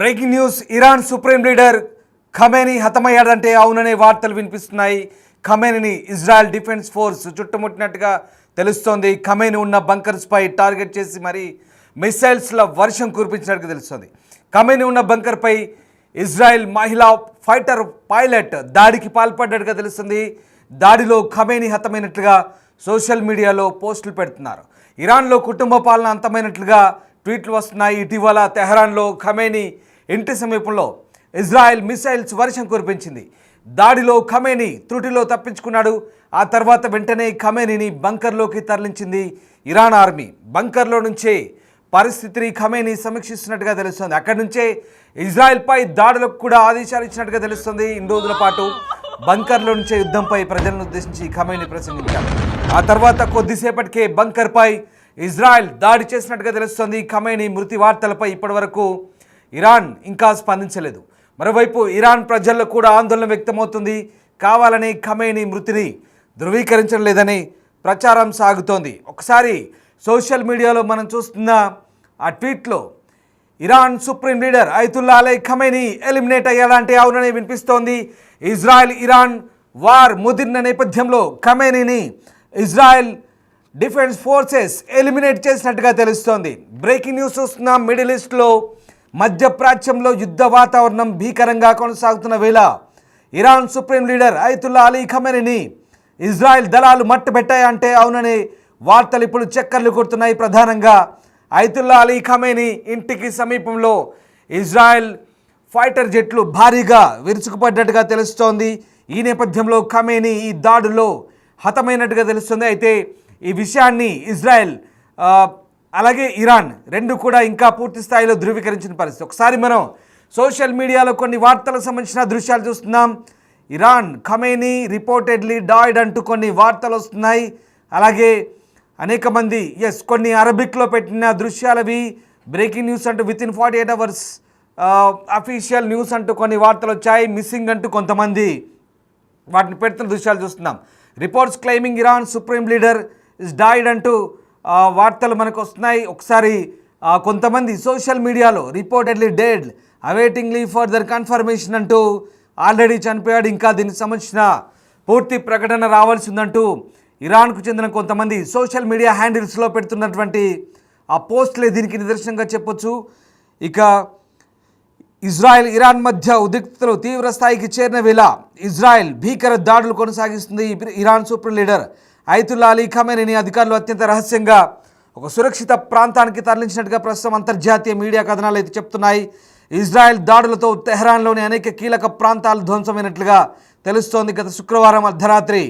Breaking news. Iran supreme leader Khamenei హతమయ్యాడంటే అవుననే వార్తలు వినిపిస్తున్నాయి. ఖమేనీని ఇజ్రాయెల్ డిఫెన్స్ ఫోర్స్ చుట్టుముట్టినట్టుగా తెలుస్తోంది. ఖమేనీ ఉన్న బంకర్స్పై టార్గెట్ చేసి మరి మిసైల్స్ల వర్షం కురిపించినట్టుగా తెలుస్తోంది. ఖమేనీ ఉన్న బంకర్పై ఇజ్రాయెల్ మహిళా ఫైటర్ పైలట్ దాడికి పాల్పడ్డట్టుగా తెలుస్తుంది. దాడిలో ఖమేనీ హతమైనట్లుగా సోషల్ మీడియాలో పోస్టులు పెడుతున్నారు. ఇరాన్లో కుటుంబ పాలన అంతమైనట్లుగా ట్వీట్లు వస్తున్నాయి. ఇటీవల తెహరాన్లో ఖమేనీ ఇంటి సమీపంలో ఇజ్రాయెల్ మిసైల్స్ వర్షం కురిపించింది. దాడిలో ఖమేనీ త్రుటిలో తప్పించుకున్నాడు. ఆ తర్వాత వెంటనే ఖమేనీని బంకర్లోకి తరలించింది ఇరాన్ ఆర్మీ. బంకర్లో నుంచే పరిస్థితిని ఖమేనీ సమీక్షిస్తున్నట్టుగా తెలుస్తుంది. అక్కడి నుంచే ఇజ్రాయెల్పై దాడులకు కూడా ఆదేశాలు ఇచ్చినట్టుగా తెలుస్తుంది. ఇన్ని రోజుల పాటు బంకర్లో నుంచే యుద్ధంపై ప్రజలను ఉద్దేశించి ఖమేనీ ప్రసంగించారు. ఆ తర్వాత కొద్దిసేపటికే బంకర్పై ఇజ్రాయెల్ దాడి చేసినట్టుగా తెలుస్తుంది. ఖమేనీ మృతి వార్తలపై ఇప్పటివరకు ఇరాన్ ఇంకా స్పందించలేదు. మరోవైపు ఇరాన్ ప్రజల్లో కూడా ఆందోళన వ్యక్తమవుతుంది. కావాలని ఖమేనీ మృతిని ధృవీకరించడం లేదని ప్రచారం సాగుతోంది. ఒకసారి సోషల్ మీడియాలో మనం చూస్తున్న ఆ ట్వీట్లో Iran supreme leader Ayatollah Ali Khamenei eliminate అయ్యాడంటే అవునని వినిపిస్తోంది. ఇజ్రాయెల్ ఇరాన్ వార్ ముదిరిన నేపథ్యంలో ఖమేనీని ఇజ్రాయెల్ డిఫెన్స్ ఫోర్సెస్ ఎలిమినేట్ చేసినట్టుగా తెలుస్తోంది. బ్రేకింగ్ న్యూస్ చూస్తున్నాం. మిడిల్ ఈస్ట్లో మధ్యప్రాచ్యంలో యుద్ధ వాతావరణం భీకరంగా కొనసాగుతున్న వేళ Iran supreme leader Ayatollah Ali ఖమేనీని ఇజ్రాయెల్ దళాలు మట్టుబెట్టాయంటే అవుననే వార్తలు ఇప్పుడు చక్కర్లు కొడుతున్నాయి. ప్రధానంగా అయతుల్లా అలీ ఖమేనీ ఇంటికి సమీపంలో ఇజ్రాయెల్ ఫైటర్ జెట్లు భారీగా విరుచుకుపడ్డట్టుగా తెలుస్తోంది. ఈ నేపథ్యంలో ఖమేనీ ఈ దాడులో హతమైనట్టుగా తెలుస్తుంది. అయితే ఈ విషయాన్ని ఇజ్రాయెల్ అలాగే ఇరాన్ రెండు కూడా ఇంకా పూర్తి స్థాయిలో ధృవీకరించిన పరిస్థితి. ఒకసారి మనం సోషల్ మీడియాలో కొన్ని వార్తలకు సంబంధించిన దృశ్యాలు చూస్తున్నాం. ఇరాన్ ఖమేనీ రిపోర్టెడ్లీ డాయిడ్ అంటూ కొన్ని వార్తలు వస్తున్నాయి. అలాగే అనేక మంది కొన్ని అరబిక్లో పెట్టిన దృశ్యాలవి బ్రేకింగ్ న్యూస్ అంటూ with in 48 hours official news అంటూ కొన్ని వార్తలు వచ్చాయి. మిస్సింగ్ అంటూ కొంతమంది వాటిని పెడుతున్న దృశ్యాలు చూస్తున్నాం. Reports claiming Iran supreme leader is died అంటూ వార్తలు మనకు వస్తున్నాయి. ఒకసారి కొంతమంది సోషల్ మీడియాలో reportedly dead awaiting leave further confirmation అంటూ ఆల్రెడీ చనిపోయాడు, ఇంకా దీనికి సంబంధించిన పూర్తి ప్రకటన రావాల్సిందంటూ ఇరాన్కు చెందిన కొంతమంది సోషల్ మీడియా హ్యాండిల్స్లో పెడుతున్నటువంటి ఆ పోస్టులే దీనికి నిదర్శనంగా చెప్పొచ్చు. ఇక ఇజ్రాయెల్ ఇరాన్ మధ్య ఉద్రిక్తతలు తీవ్ర స్థాయికి చేరిన వేళ ఇజ్రాయెల్ భీకర దాడులు కొనసాగిస్తుంది. Iran super leader Ayatollah Ali ఖమేనీని అధికారులు అత్యంత రహస్యంగా ఒక సురక్షిత ప్రాంతానికి తరలించినట్టుగా ప్రస్తుతం అంతర్జాతీయ మీడియా కథనాలు అయితే చెప్తున్నాయి. ఇజ్రాయెల్ దాడులతో తెహరాన్లోని అనేక కీలక ప్రాంతాలు ధ్వంసమైనట్లుగా తెలుస్తోంది. గత శుక్రవారం అర్ధరాత్రి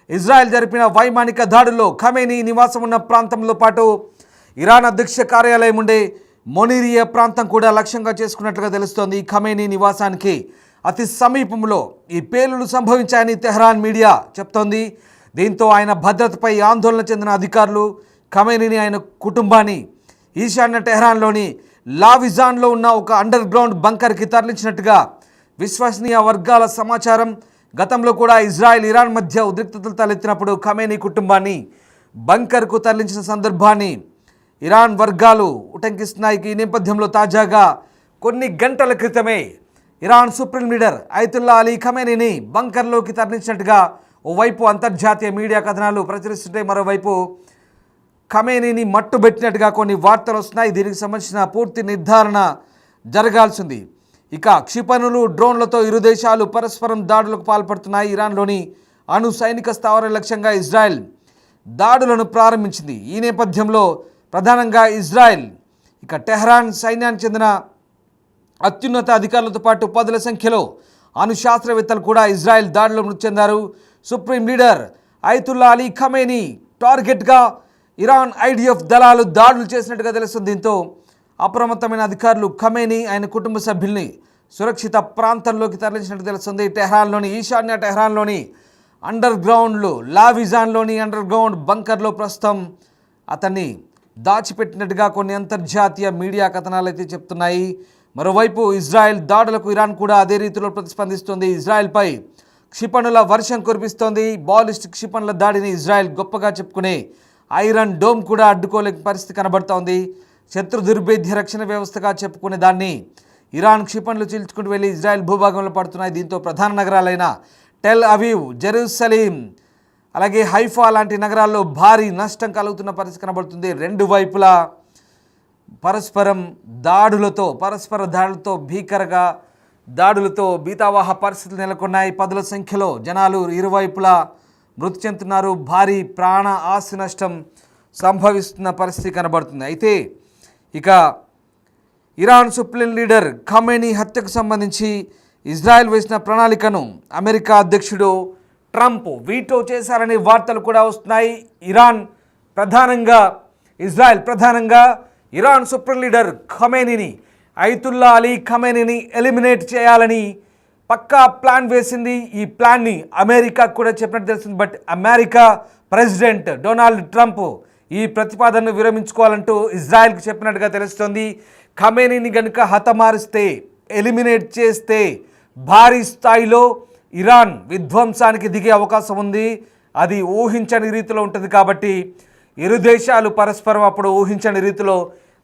ఇజ్రాయెల్ జరిపిన వైమానిక దాడుల్లో ఖమేనీ నివాసం ఉన్న ప్రాంతంలో పాటు ఇరాన్ అధ్యక్ష కార్యాలయం ఉండే మొనీరియా ప్రాంతం కూడా లక్ష్యంగా చేసుకున్నట్లుగా తెలుస్తోంది. ఖమేనీ నివాసానికి అతి సమీపంలో ఈ పేలులు సంభవించాయని తెహరాన్ మీడియా చెప్తోంది. దీంతో ఆయన భద్రతపై ఆందోళన చెందిన అధికారులు ఖమేనీని ఆయన కుటుంబాన్ని ఈశాన్య టెహరాన్లోని లావిజాన్లో ఉన్న ఒక అండర్ గ్రౌండ్ బంకర్కి తరలించినట్టుగా విశ్వసనీయ వర్గాల సమాచారం. గతంలో కూడా ఇజ్రాయెల్ ఇరాన్ మధ్య ఉద్రిక్తతలు తలెత్తినప్పుడు ఖమేనీ కుటుంబాన్ని బంకర్కు తరలించిన సందర్భాన్ని ఇరాన్ వర్గాలు ఉటంకిస్తున్నాయి. ఈ నేపథ్యంలో తాజాగా కొన్ని గంటల క్రితమే Iran supreme leader Ayatollah Ali ఖమేనీని బంకర్లోకి తరలించినట్టుగా ఓవైపు అంతర్జాతీయ మీడియా కథనాలు ప్రచురిస్తుంటే మరోవైపు ఖమేనీని మట్టుబెట్టినట్టుగా కొన్ని వార్తలు వస్తున్నాయి. దీనికి సంబంధించిన పూర్తి నిర్ధారణ జరగాల్సింది. ఇక క్షిపణులు డ్రోన్లతో ఇరు దేశాలు పరస్పరం దాడులకు పాల్పడుతున్నాయి. ఇరాన్లోని అణు సైనిక స్థావరాల లక్ష్యంగా ఇజ్రాయెల్ దాడులను ప్రారంభించింది. ఈ నేపథ్యంలో ప్రధానంగా ఇజ్రాయెల్ ఇక టెహరాన్ సైన్యానికి చెందిన అత్యున్నత అధికారులతో పాటు పదుల సంఖ్యలో అణు శాస్త్రవేత్తలు కూడా ఇజ్రాయెల్ దాడిలో మృతి చెందారు. Supreme leader Ayatollah Ali Khamenei టార్గెట్గా ఇరాన్ ఐడిఎఫ్ దళాలు దాడులు చేసినట్టుగా తెలుస్తుంది. దీంతో అప్రమత్తమైన అధికారులు ఖమేనీ ఆయన కుటుంబ సభ్యుల్ని సురక్షిత ప్రాంతంలోకి తరలించినట్టు తెలుస్తుంది. టెహరాన్లోని ఈశాన్య టెహరాన్లోని అండర్ గ్రౌండ్లో లావిజాన్లోని అండర్ గ్రౌండ్ బంకర్లో ప్రస్తుతం అతన్ని దాచిపెట్టినట్టుగా కొన్ని అంతర్జాతీయ మీడియా కథనాలు అయితే చెప్తున్నాయి. మరోవైపు ఇజ్రాయెల్ దాడులకు ఇరాన్ కూడా అదే రీతిలో ప్రతిస్పందిస్తుంది. ఇజ్రాయెల్పై క్షిపణుల వర్షం కురిపిస్తోంది. బాలిస్టిక్ క్షిపణుల దాడిని ఇజ్రాయెల్ గొప్పగా చెప్పుకునే ఐరన్ డోమ్ కూడా అడ్డుకోలేని పరిస్థితి కనబడుతోంది. శత్రు దుర్భేద్య రక్షణ వ్యవస్థగా చెప్పుకునే దాన్ని ఇరాన్ క్షిపణులు చీల్చుకుంటూ వెళ్ళి ఇజ్రాయెల్ భూభాగంలో పడుతున్నాయి. దీంతో ప్రధాన నగరాలైన టెల్ అవీవ్, జెరూసలీం, అలాగే హైఫా లాంటి నగరాల్లో భారీ నష్టం కలుగుతున్న పరిస్థితి కనబడుతుంది. రెండు వైపులా పరస్పర దాడులతో భీకరగా దాడులతో భీతావహ పరిస్థితులు నెలకొన్నాయి. పదుల సంఖ్యలో జనాలు ఇరువైపులా మృతి చెందుతున్నారు. భారీ ప్రాణ ఆస్తి నష్టం సంభవిస్తున్న పరిస్థితి కనబడుతుంది. అయితే ఇక ఇరాన్ సుప్రీం లీడర్ ఖమేనీ హత్యకు సంబంధించి ఇజ్రాయెల్ వేసిన ప్రణాళికను అమెరికా అధ్యక్షుడు ట్రంప్ వీటో చేశారనే వార్తలు కూడా వస్తున్నాయి. ఇజ్రాయెల్ ప్రధానంగా ఇరాన్ సుప్రీం లీడర్ ఖమేనీని, అయతుల్లా అలీ ఖమేనీని ఎలిమినేట్ చేయాలని పక్కా ప్లాన్ వేసింది. ఈ ప్లాన్ని అమెరికా కూడా చెప్పినట్టు తెలిసింది. But America president Donald Trump ఈ ప్రతిపాదనను విరమించుకోవాలంటూ ఇజ్రాయెల్కి చెప్పినట్టుగా తెలుస్తోంది. ఖమేనీని గనుక హతమారిస్తే, ఎలిమినేట్ చేస్తే భారీ స్థాయిలో ఇరాన్ విధ్వంసానికి దిగే అవకాశం ఉంది. అది ఊహించని రీతిలో ఉంటుంది. కాబట్టి ఇరు దేశాలు పరస్పరం అప్పుడు ఊహించని రీతిలో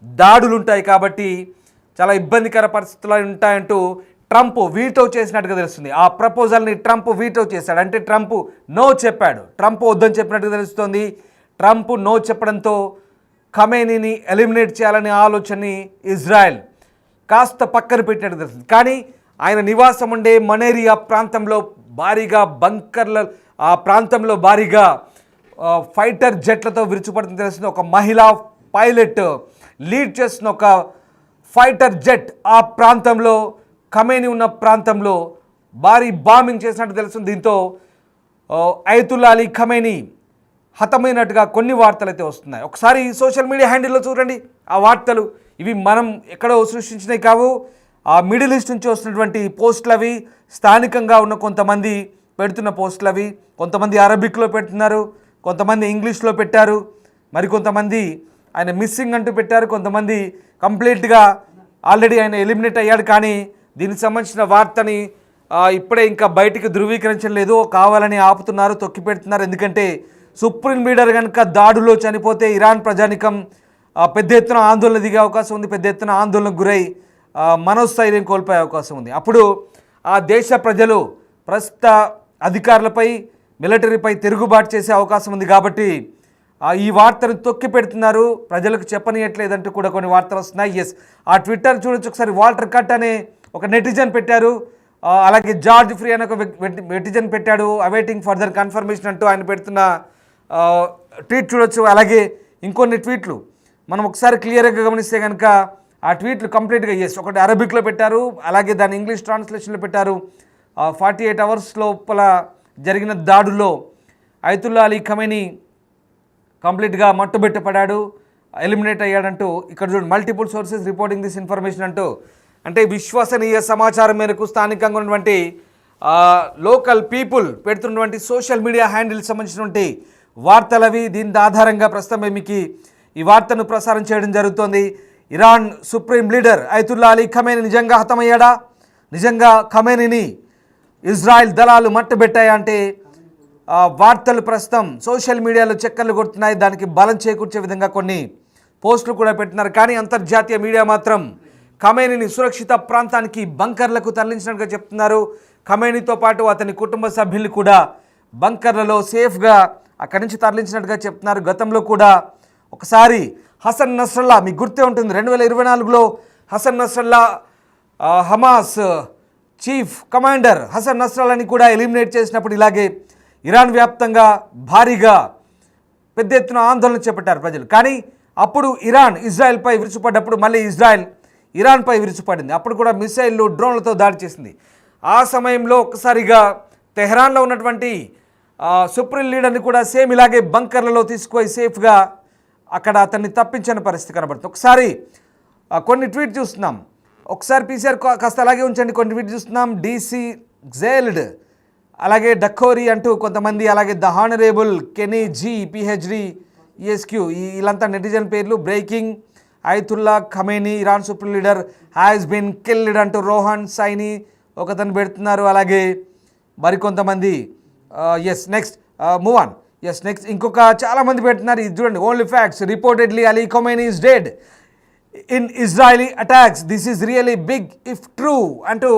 దాడులు ఉంటాయి. కాబట్టి చాలా ఇబ్బందికర పరిస్థితులు ఉంటాయంటూ ట్రంప్ వీటో చేసినట్టుగా తెలుస్తుంది. ఆ ప్రపోజల్ని ట్రంప్ వీటో చేశాడు. అంటే ట్రంప్ నో చెప్పాడు. ట్రంప్ వద్దని చెప్పినట్టుగా తెలుస్తోంది. ట్రంప్ నో చెప్పడంతో ఖమేనీని ఎలిమినేట్ చేయాలనే ఆలోచనని ఇజ్రాయెల్ కాస్త పక్కన పెట్టినట్టు తెలుస్తుంది. కానీ ఆయన నివాసం ఉండే మనేరియా ప్రాంతంలో భారీగా ఆ ప్రాంతంలో భారీగా ఫైటర్ జెట్లతో విరుచుపడుతుంది తెలుస్తుంది. ఒక మహిళా పైలట్ లీడ్ చేస్తున్న ఒక ఫైటర్ జెట్ ఆ ప్రాంతంలో, ఖమేనీ ఉన్న ప్రాంతంలో భారీ బాంబింగ్ చేసినట్టు తెలుస్తుంది. దీంతో అయతుల్లా అలీ ఖమేనీ హతమైనట్టుగా కొన్ని వార్తలు అయితే వస్తున్నాయి. ఒకసారి సోషల్ మీడియా హ్యాండిల్లో చూడండి ఆ వార్తలు. ఇవి మనం ఎక్కడో సృష్టించినవి కావు. ఆ మిడిల్ ఈస్ట్ నుంచి వస్తున్నటువంటి పోస్టులు అవి. స్థానికంగా ఉన్న కొంతమంది పెడుతున్న పోస్టులు అవి. కొంతమంది అరబిక్లో పెడుతున్నారు, కొంతమంది ఇంగ్లీష్లో పెట్టారు, మరి కొంతమంది ఆయన మిస్సింగ్ అంటూ పెట్టారు, కొంతమంది కంప్లీట్గా ఆల్రెడీ ఆయన ఎలిమినేట్ అయ్యాడు. కానీ దీనికి సంబంధించిన వార్తని ఇప్పుడే ఇంకా బయటికి ధృవీకరించలేదు. కావాలని ఆపుతున్నారు, తొక్కి పెడుతున్నారు. ఎందుకంటే సుప్రీం లీడర్ కనుక దాడులో చనిపోతే ఇరాన్ ప్రజానికం పెద్ద ఎత్తున ఆందోళన దిగే అవకాశం ఉంది. పెద్ద ఎత్తున ఆందోళనకు గురై మనోస్థైర్యం కోల్పోయే అవకాశం ఉంది. అప్పుడు ఆ దేశ ప్రజలు ప్రస్తుత అధికారులపై, మిలిటరీపై తిరుగుబాటు చేసే అవకాశం ఉంది. కాబట్టి ఈ వార్తను తొక్కి పెడుతున్నారు, ప్రజలకు చెప్పనీయట్లేదంటూ కూడా కొన్ని వార్తలు వస్తున్నాయి. ఎస్, ఆ ట్విట్టర్ చూడొచ్చు ఒకసారి. వాల్టర్ కట్ అనే ఒక నెటిజన్ పెట్టారు. అలాగే జార్జ్ ఫ్రీ అనే ఒక నెటిజన్ పెట్టాడు. అవైటింగ్ ఫర్దర్ కన్ఫర్మేషన్ అంటూ ఆయన పెడుతున్న ట్వీట్ చూడొచ్చు. అలాగే ఇంకొన్ని ట్వీట్లు మనం ఒకసారి క్లియర్గా గమనిస్తే కనుక ఆ ట్వీట్లు కంప్లీట్గా ఎస్, ఒకటి అరబిక్లో పెట్టారు, అలాగే దాన్ని ఇంగ్లీష్ ట్రాన్స్లేషన్లో పెట్టారు. 48 అవర్స్ లోపల జరిగిన దాడుల్లో అయతుల్లా అలీ ఖమేనీ కంప్లీట్గా మట్టుబెట్టపడాడు, ఎలిమినేట్ అయ్యాడంటూ ఇక్కడ చూడండి. Multiple sources reporting this information అంటూ, అంటే విశ్వసనీయ సమాచారం మేరకు స్థానికంగా ఉన్నటువంటి లోకల్ పీపుల్ పెడుతున్నటువంటి సోషల్ మీడియా హ్యాండిల్కి సంబంధించినటువంటి వార్తలు అవి. దీని ఆధారంగా ప్రస్తుతం మీకు ఈ వార్తను ప్రసారం చేయడం జరుగుతోంది. Iran supreme leader Ayatollah Ali Khamenei నిజంగా హతమయ్యాడా? నిజంగా ఖమేనీని ఇజ్రాయెల్ దళాలు మట్టుబెట్టాయా అంటే వార్తలు ప్రస్తుతం సోషల్ మీడియాలో చక్కర్లు కొడుతున్నాయి. దానికి బలం చేకూర్చే విధంగా కొన్ని పోస్టులు కూడా పెట్టినారు. కానీ అంతర్జాతీయ మీడియా మాత్రం ఖమేనీని సురక్షిత ప్రాంతానికి, బంకర్లకు తరలించినట్టుగా చెప్తున్నారు. ఖమేనీతో పాటు అతని కుటుంబ సభ్యులు కూడా బంకర్లలో సేఫ్గా అక్కడి నుంచి తరలించినట్టుగా చెప్తున్నారు. గతంలో కూడా ఒకసారి హసన్ నస్రల్లా, మీకు గుర్తే ఉంటుంది, 2024లో Hassan Nasrallah, Hamas chief commander Hassan నస్రల్లాని కూడా ఎలిమినేట్ చేసినప్పుడు ఇలాగే ఇరాన్ వ్యాప్తంగా భారీగా పెద్ద ఎత్తున ఆందోళన చేపట్టారు ప్రజలు. కానీ అప్పుడు ఇరాన్ ఇజ్రాయెల్పై విరుచుపడ్డప్పుడు మళ్ళీ ఇజ్రాయెల్ ఇరాన్పై విరుచుపడింది. అప్పుడు కూడా మిసైళ్ళు, డ్రోన్లతో దాడి చేసింది. ఆ సమయంలో ఒక్కసారిగా తెహ్రాన్లో ఉన్నటువంటి సుప్రీం లీడర్ని కూడా సేమ్ ఇలాగే బంకర్లలో తీసుకుపోయి సేఫ్గా అక్కడ అతన్ని తప్పించిన పరిస్థితి కనబడుతుంది. ఒకసారి కొన్ని ట్వీట్ చూస్తున్నాం. ఒకసారి పీసీఆర్ కాస్త అలాగే ఉంచండి. కొన్ని ట్వీట్ చూస్తున్నాం. డీసీ జైల్డ్, అలాగే డక్కోరీ అంటూ కొంతమంది, అలాగే the honourable Kenny G PhD ESQ, వీళ్ళంతా నెటిజన్ పేర్లు. Breaking, Ayatollah Khamenei Iran supreme leader has been killed అంటూ రోహన్ సైని ఒకతను పెడుతున్నారు. అలాగే మరికొంతమంది yes next move on. Next ఇంకొక చాలామంది పెడుతున్నారు. ఇది చూడండి. Only facts, reportedly Ali Khamenei is dead, in Israeli attacks. This is really big if true అంటూ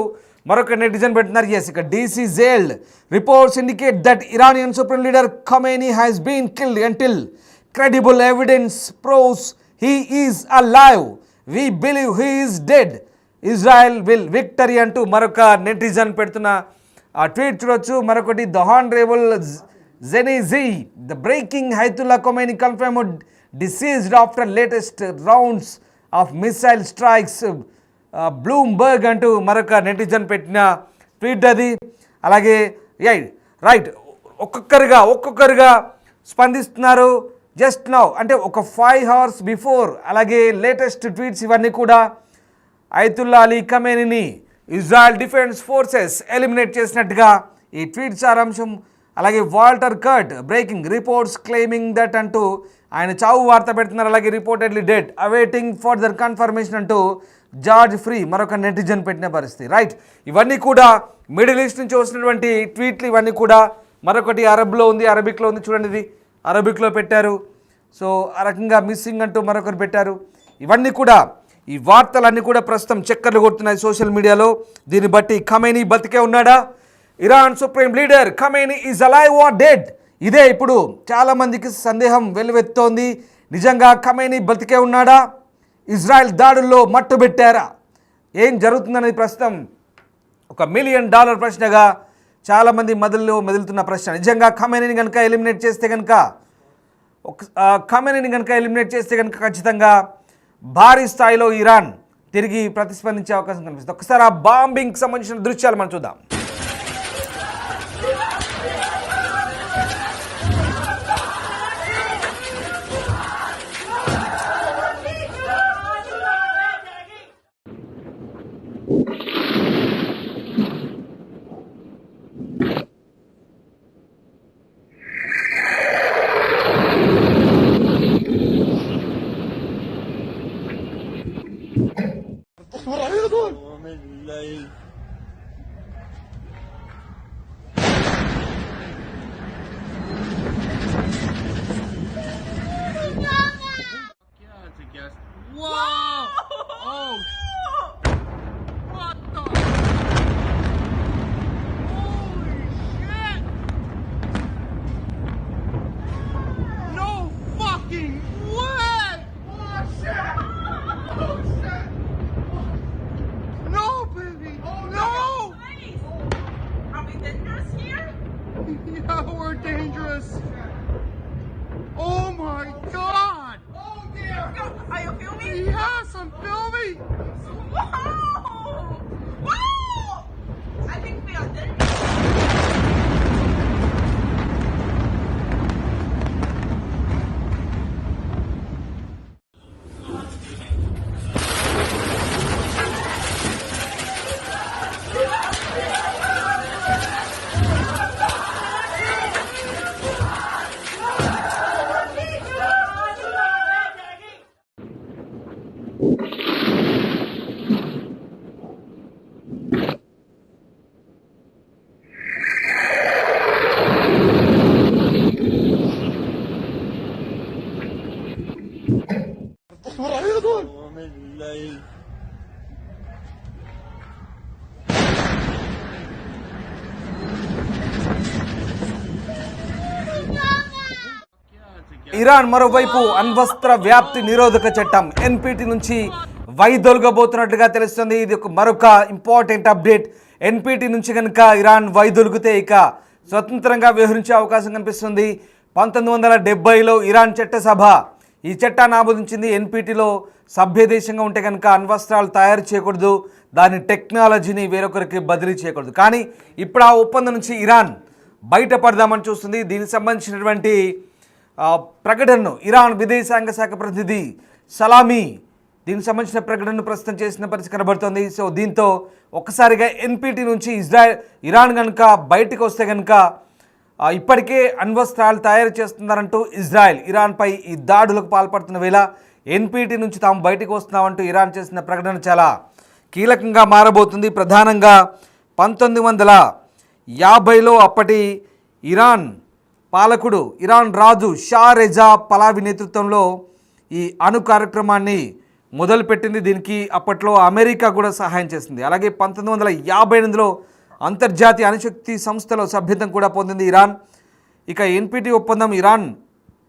మరొక నెటిజన్ పెడుతున్నారు. ఎస్, ఇక డీసీజేల్డ్ reports indicate that Iranian supreme leader Khamenei has been killed until credible evidence proves he is alive. We believe he is dead. Israel will victory అంటూ మరొక netizen పెడుతున్న ఆ tweet చూడొచ్చు. మరొకటి the honourable Gen Z the breaking Ayatollah Khomeini confirmed deceased after latest rounds of missile strikes Bloomberg అంటూ మరొక netizen పెట్టిన tweet అది. అలాగే రైట్ ఒక్కొక్కరుగా స్పందిస్తున్నారు. జస్ట్ నౌ అంటే ఒక 5 hours బిఫోర్, అలాగే లేటెస్ట్ ట్వీట్స్ ఇవన్నీ కూడా అయతుల్లా అలీ ఖమేనీని ఇజ్రాయెల్ డిఫెన్స్ ఫోర్సెస్ ఎలిమినేట్ చేసినట్టుగా ఈ ట్వీట్ సారాంశం. అలాగే వాల్టర్ కర్ట్ బ్రేకింగ్ రిపోర్ట్స్ క్లెయిమింగ్ దట్ అంటూ ఆయన చావు వార్త పెడుతున్నారు. అలాగే reportedly dead awaiting further confirmation అంటూ జార్జ్ ఫ్రీ మరొక నెటిజన్ పెట్టిన పరిస్థితి. రైట్, ఇవన్నీ కూడా మిడిల్ ఈస్ట్ నుంచి వస్తున్నటువంటి ట్వీట్లు. ఇవన్నీ కూడా మరొకటి అరబ్లో ఉంది, అరబిక్లో ఉంది. చూడండి, ఇది అరబిక్లో పెట్టారు. సో ఆ రకంగా మిస్సింగ్ అంటూ మరొకరు పెట్టారు. ఇవన్నీ కూడా ఈ వార్తలన్నీ కూడా ప్రస్తుతం చక్కర్లు కొడుతున్నాయి సోషల్ మీడియాలో. దీన్ని బట్టి ఖమేనీ బతికే ఉన్నాడా, Iran supreme leader Khamenei is alive or dead, ఇదే ఇప్పుడు చాలామందికి సందేహం వెల్లువెత్తోంది. నిజంగా ఖమేనీ బతికే ఉన్నాడా, ఇజ్రాయెల్ దాడుల్లో మట్టుబెట్టారా, ఏం జరుగుతుందనేది ప్రస్తుతం $1 మిలియన్ ప్రశ్నగా చాలామంది మెదులుతున్న ప్రశ్న. నిజంగా ఖమేనీని కనుక ఎలిమినేట్ చేస్తే కనుక ఖచ్చితంగా భారీ స్థాయిలో ఇరాన్ తిరిగి ప్రతిస్పందించే అవకాశం కనిపిస్తుంది. ఒకసారి ఆ బాంబింగ్కి సంబంధించిన దృశ్యాలు మనం చూద్దాం. Yeah, we're dangerous. Oh my God! Oh dear! Are you filming? Yes, I'm filming. Wow! Wow! I think we are dead. ومن الليل Iran మరోవైపు అణ్వస్త్ర వ్యాప్తి నిరోధక చట్టం ఎన్పిటి నుంచి వైదొలగబోతున్నట్లుగా తెలుస్తుంది. ఇది మరొక ఇంపార్టెంట్ అప్డేట్. ఎన్పిటి నుంచి కనుక ఇరాన్ వైదొలిగితే ఇక స్వతంత్రంగా వ్యవహరించే అవకాశం కనిపిస్తుంది. 1970లో ఇరాన్ చట్టసభ ఈ చట్టాన్ని ఆమోదించింది. ఎన్పిటిలో సభ్య దేశంగా ఉంటే కనుక అణ్వస్త్రాలు తయారు చేయకూడదు, దాని టెక్నాలజీని వేరొకరికి బదిలీ చేయకూడదు. కానీ ఇప్పుడు ఆ ఒప్పందం నుంచి ఇరాన్ బయటపడదామని చూస్తుంది. దీనికి సంబంధించినటువంటి ప్రకటనను ఇరాన్ విదేశాంగ శాఖ ప్రతినిధి సలామీ దీనికి సంబంధించిన ప్రకటనను ప్రస్తుతం చేసిన పరిస్థితి కనబడుతుంది. సో దీంతో ఒక్కసారిగా ఎన్పిటి నుంచి ఇరాన్ కనుక బయటకు వస్తే కనుక ఇప్పటికే అణ్వస్త్రాలు తయారు చేస్తున్నారంటూ ఇజ్రాయెల్ ఇరాన్పై ఈ దాడులకు పాల్పడుతున్న వేళ ఎన్పిటి నుంచి తాము బయటకు వస్తున్నామంటూ ఇరాన్ చేసిన ప్రకటన చాలా కీలకంగా మారబోతుంది. ప్రధానంగా 1950లో అప్పటి ఇరాన్ పాలకుడు ఇరాన్ రాజు షా రెజా పలావి నేతృత్వంలో ఈ అణు కార్యక్రమాన్ని మొదలుపెట్టింది. దీనికి అప్పట్లో అమెరికా కూడా సహాయం చేసింది. అలాగే 1958లో అంతర్జాతీయ అణుశక్తి సంస్థలో సభ్యత్వం కూడా పొందింది ఇరాన్. ఇక ఎన్పిటి ఒప్పందం ఇరాన్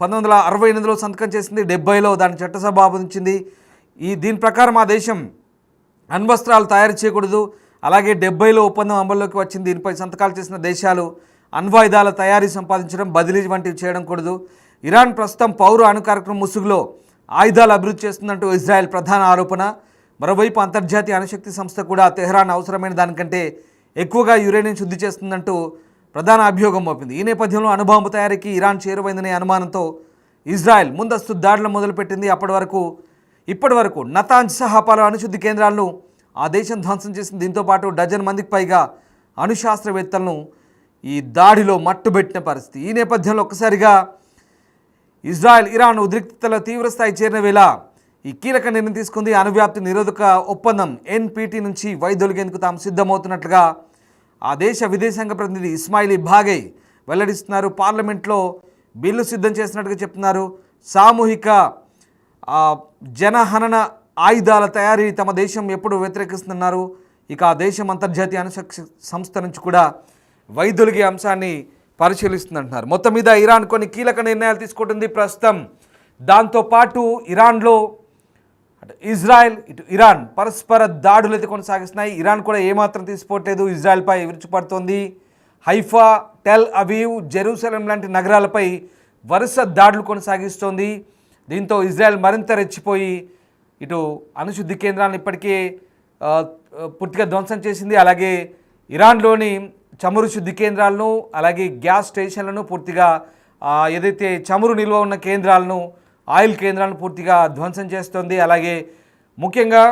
1968లో సంతకం చేసింది. 70లో దాని చట్టసభ ఆమోదించింది. దీని ప్రకారం ఆ దేశం అణ్వస్త్రాలు తయారు చేయకూడదు. అలాగే 70లో ఒప్పందం అమల్లోకి వచ్చింది. దీనిపై సంతకాలు చేసిన దేశాలు అణ్వాయుధాల తయారీ, సంపాదించడం, బదిలీ వంటివి చేయడం కూడదు. ఇరాన్ ప్రస్తుతం పౌర అణు కార్యక్రమం ముసుగులో ఆయుధాలు అభివృద్ధి చేస్తుందంటూ ఇజ్రాయెల్ ప్రధాన ఆరోపణ. మరోవైపు అంతర్జాతీయ అణుశక్తి సంస్థ కూడా తెహ్రాన్ అవసరమైన దానికంటే ఎక్కువగా యురేనియం శుద్ధి చేస్తుందంటూ ప్రధాన అభియోగం మోపింది. ఈ నేపథ్యంలో అణుబాంబు తయారీకి ఇరాన్ చేరువైందనే అనుమానంతో ఇజ్రాయెల్ ముందస్తు దాడులు మొదలుపెట్టింది. ఇప్పటి వరకు నతాంజ్ సహా పలు అణుశుద్ధి కేంద్రాలను ఆ దేశం ధ్వంసం చేసింది. దీంతోపాటు డజన్ మందికి పైగా అణుశాస్త్రవేత్తలను ఈ దాడిలో మట్టుబెట్టిన పరిస్థితి. ఈ నేపథ్యంలో ఒక్కసారిగా ఇజ్రాయెల్ ఇరాన్ ఉద్రిక్తతల తీవ్రస్థాయి చేరిన వేళ ఈ కీలక నిర్ణయం తీసుకుంది. అణువ్యాప్తి నిరోధక ఒప్పందం ఎన్పిటి నుంచి వైదొలిగేందుకు తాము సిద్ధమవుతున్నట్లుగా ఆ దేశ విదేశాంగ ప్రతినిధి ఇస్మాయిలీ బాగై వెల్లడిస్తున్నారు. పార్లమెంట్లో బిల్లు సిద్ధం చేసినట్టుగా చెప్తున్నారు. సామూహిక జనహనన ఆయుధాల తయారీ తమ దేశం ఎప్పుడు వ్యతిరేకిస్తున్నారు. ఇక ఆ దేశం అంతర్జాతీయ అణుశక్తి సంస్థ నుంచి కూడా వైదొలిగే అంశాన్ని పరిశీలిస్తుందంటున్నారు. మొత్తం మీద ఇరాన్ కొన్ని కీలక నిర్ణయాలు తీసుకుంటుంది ప్రస్తుతం. దాంతోపాటు ఇరాన్లో ఇజ్రాయెల్ ఇరాన్ పరస్పర దాడులు అయితే కొనసాగిస్తున్నాయి. ఇరాన్ కూడా ఏమాత్రం తీసిపోవట్లేదు, ఇజ్రాయెల్పై విరుచుపడుతోంది. హైఫా, టెల్ అవీవ్, జెరూసలేం లాంటి నగరాలపై వరుస దాడులు కొనసాగిస్తోంది. దీంతో ఇజ్రాయెల్ మరింత రెచ్చిపోయి ఇటు అణుశుద్ధి కేంద్రాలను ఇప్పటికే పూర్తిగా ధ్వంసం చేసింది. అలాగే ఇరాన్లోని చమురు శుద్ధి కేంద్రాలను, అలాగే గ్యాస్ స్టేషన్లను పూర్తిగా ఏదైతే చమురు నిల్వ ఉన్న కేంద్రాలను, ఆయిల్ కేంద్రాలను పూర్తిగా ధ్వంసం చేస్తోంది. అలాగే ముఖ్యంగా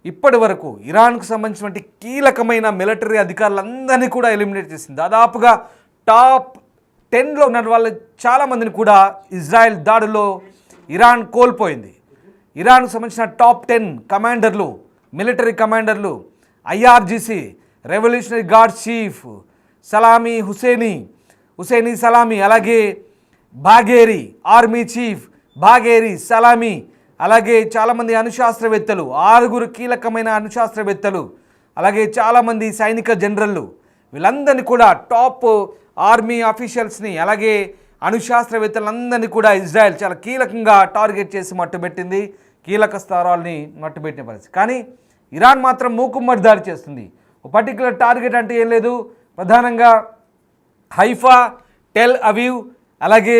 ఇప్పటి వరకు ఇరాన్కు సంబంధించినటువంటి కీలకమైన మిలిటరీ అధికారులందరినీ కూడా ఎలిమినేట్ చేసింది. దాదాపుగా టాప్ 10లో ఉన్న వాళ్ళు చాలామందిని కూడా ఇజ్రాయెల్ దాడుల్లో ఇరాన్ కోల్పోయింది. ఇరాన్కు సంబంధించిన టాప్ 10 కమాండర్లు, మిలిటరీ కమాండర్లు, IRGC revolutionary guard chief Salami Hosseini Salami, అలాగే Bagheri army chief Bagheri Salami, అలాగే చాలామంది అణుశాస్త్రవేత్తలు, 6 కీలకమైన అణుశాస్త్రవేత్తలు, అలాగే చాలామంది సైనిక జనరళ్ళు, వీళ్ళందరినీ కూడా టాప్ ఆర్మీ ఆఫీషియల్స్ని, అలాగే అణుశాస్త్రవేత్తలందరినీ కూడా ఇజ్రాయెల్ చాలా కీలకంగా టార్గెట్ చేసి మట్టుబెట్టింది. కీలక స్థావరాలని మట్టుబెట్టిన పరిస్థితి. కానీ ఇరాన్ మాత్రం మూకుమ్మడి దాడి చేస్తుంది. ఒక పర్టికులర్ టార్గెట్ అంటే ఏం లేదు. ప్రధానంగా హైఫా, టెల్ అవీవ్, అలాగే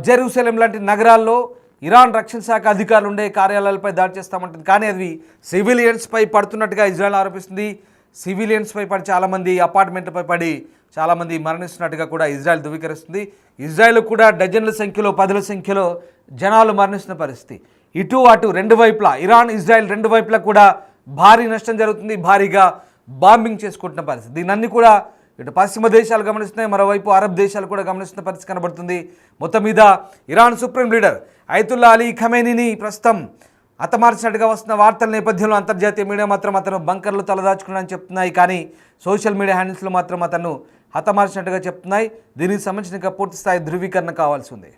జెరూసలేం లాంటి నగరాల్లో ఇరాన్ రక్షణ శాఖ అధికారులు ఉండే కార్యాలయాలపై దాడి చేస్తామంటుంది. కానీ అది సివిలియన్స్పై పడుతున్నట్టుగా ఇజ్రాయెల్ ఆరోపిస్తుంది. సివిలియన్స్పై పడి చాలామంది, అపార్ట్మెంట్లపై పడి చాలామంది మరణిస్తున్నట్టుగా కూడా ఇజ్రాయెల్ ధృవీకరిస్తుంది. ఇజ్రాయెల్ కూడా డజన్ల సంఖ్యలో, 10ల సంఖ్యలో జనాలు మరణిస్తున్న పరిస్థితి. ఇటు అటు రెండు వైపులా, ఇరాన్ ఇజ్రాయెల్ రెండు వైపులా కూడా భారీ నష్టం జరుగుతుంది. భారీగా బాంబింగ్ చేసుకుంటున్న పరిస్థితి. దీన్ని కూడా ఇటు పశ్చిమ దేశాలు గమనిస్తున్నాయి, మరోవైపు అరబ్ దేశాలు కూడా గమనిస్తున్న పరిస్థితి కనబడుతుంది. మొత్తం మీద Iran supreme leader Ayatollah Ali ఖమేనీని ప్రస్తుతం హతమార్చినట్టుగా వస్తున్న వార్తల నేపథ్యంలో అంతర్జాతీయ మీడియా మాత్రం అతను బంకర్లు తలదాచుకున్నాడని చెప్తున్నాయి. కానీ సోషల్ మీడియా హ్యాండిల్స్లో మాత్రం అతను హతమార్చినట్టుగా చెప్తున్నాయి. దీనికి సంబంధించిన పూర్తి స్థాయి ధృవీకరణ కావాల్సి ఉంది.